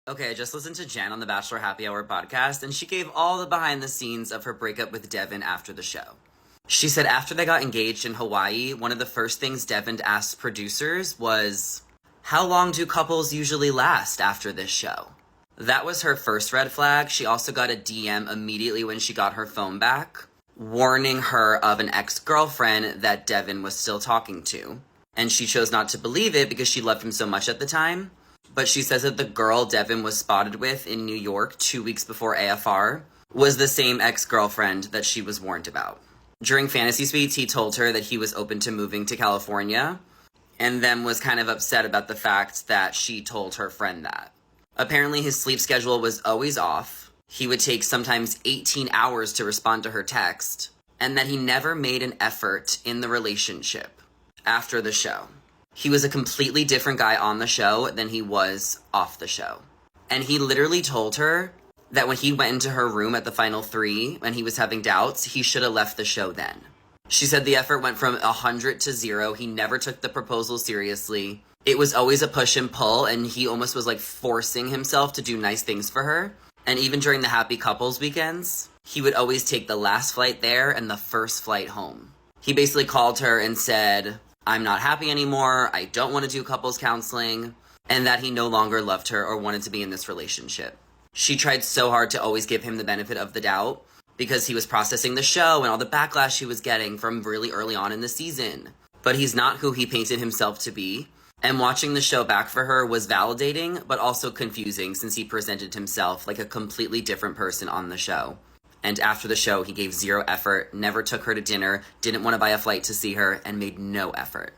Okay, I just listened to Jenn on the Bachelor Happy Hour podcast, and she gave all the behind the scenes of her breakup with Devin after the show. She said after they got engaged in Hawaii, one of the first things Devin asked producers was, how long do couples usually last after this show? That was her first red flag. She also got a DM immediately when she got her phone back, warning her of an ex-girlfriend that Devin was still talking to. And she chose not to believe it because she loved him so much at the time. But she says that the girl Devin was spotted with in New York 2 weeks before AFR was the same ex-girlfriend that she was warned about. During Fantasy Suites, he told her that he was open to moving to California, and then was kind of upset about the fact that she told her friend that. Apparently, his sleep schedule was always off. He would take sometimes 18 hours to respond to her text, and that he never made an effort in the relationship after the show. He was a completely different guy on the show than he was off the show. And he literally told her that when he went into her room at the final 3 and he was having doubts, he should have left the show then. She said the effort went from 100 to 0. He never took the proposal seriously. It was always a push and pull, and he almost was like forcing himself to do nice things for her. And even during the happy couples weekends, he would always take the last flight there and the first flight home. He basically called her and said, I'm not happy anymore, I don't want to do couples counseling, and that he no longer loved her or wanted to be in this relationship. She tried so hard to always give him the benefit of the doubt because he was processing the show and all the backlash he was getting from really early on in the season. But he's not who he painted himself to be, and watching the show back for her was validating but also confusing since he presented himself like a completely different person on the show. And after the show, he gave 0 effort, never took her to dinner, didn't want to buy a flight to see her, and made no effort.